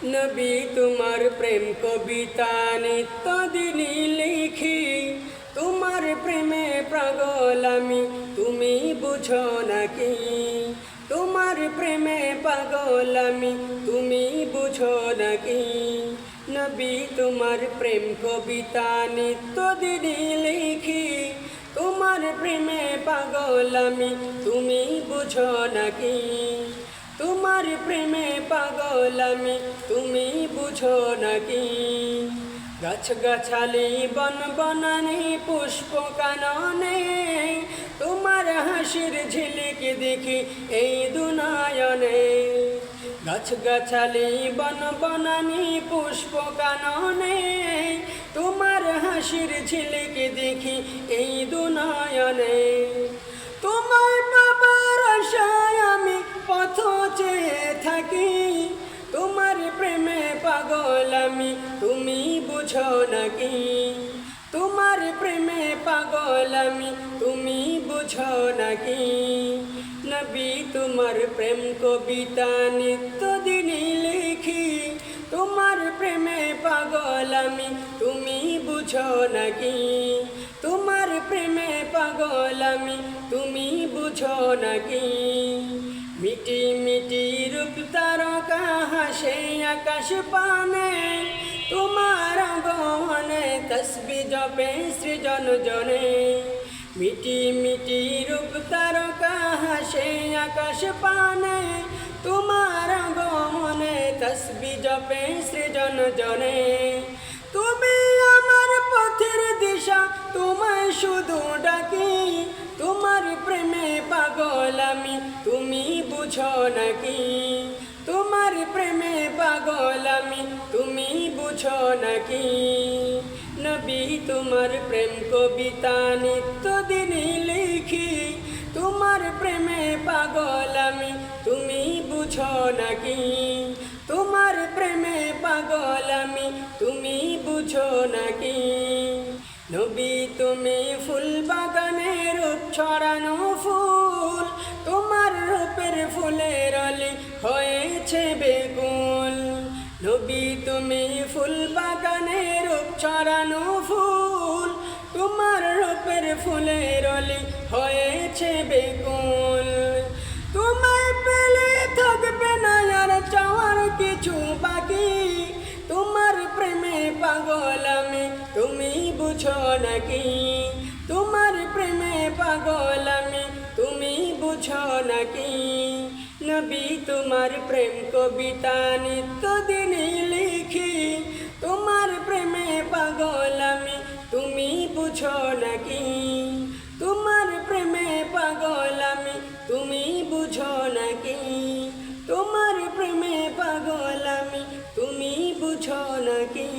নবী তোমার প্রেম কবিতা নিত্যদিনই লিখি, তোমার প্রেমে পাগল আমি, তুমি বুঝো নাকি? তোমার প্রেমে পাগল আমি, তুমি বুঝো নাকি? নবী তোমার প্রেম কবিতা নিত্যদিনই লিখি, তোমার প্রেমে পাগল আমি, তুমি বুঝো নাকি? তোমার প্রেমে পাগল আমি, তুমি বুঝো নাকি? গাছ গাছালি বন বনানি পুষ্প কাননে, তোমার হাসির ঝিলিক দেখি এই দুনয়নে। গাছ গাছালি বন বনানি পুষ্প কাননে, তোমার হাসির ঝিলিক দেখি এই দুনয়নে। তোমার পাবার আশায় আমি পথ চেয়ে থাকি, তোমার প্রেমে পাগল আমি, তুমি বুঝো নাকি? তোমার প্রেমে পাগল আমি, তুমি বুঝো নাকি? নবী তোমার প্রেম কবিতা নিত্যদিনই লিখি, তোমার প্রেমে পাগল আমি, তুমি বুঝো নাকি? তোমার প্রেমে পাগল আমি, তুমি বুঝো নাকি? মিটি মিটি রূপ তারকা হাসে আকাশ পানে, তোমার আগমনে তসবি জপে সৃজন জনে। মিটি মিটি রূপ তারকা হাসে আকাশ পানে, তোমার আগমনে তসবি জপে সৃজন জনে। তুমি আমার পথের দিশা, তোমায় শুধু ডাকি, তোমার প্রেমে পাগল আমি, তুমি বুঝো নাকি? তোমার প্রেমে পাগল আমি, তুমি বুঝো নাকি? নবী তোমার প্রেম কবিতা নিত্যদিনই লিখি, তোমার প্রেমে পাগল আমি, তুমি বুঝো নাকি? তোমার প্রেমে পাগল আমি, তুমি বুঝো নাকি? নবী তুমি ফুল বাগানে রূপ ছড়ানো ফুল, তোমার রূপের ফুলের অলি হয়েছে বেগুল। নবী তুমি ফুল বাগানে রূপ ছড়ানো ফুল, তোমার রূপের ফুলের অলি হয়েছে বেগুল। তোমায় পেলে থাকবে না আর চাওয়ার কিছু বাকি, তোমার প্রেমে পাগল আমি, তুমি বুঝো নাকি? তোমার প্রেমে পাগল আমি, তুমি বুঝো নাকি? নবী তোমার প্রেম কবিতা নিত্যদিনই লিখি, তোমার প্রেমে পাগল আমি, তুমি বুঝো নাকি? তোমার প্রেমে পাগল আমি, তুমি বুঝো নাকি? তোমার প্রেমে পাগল আমি, তুমি বুঝো নাকি?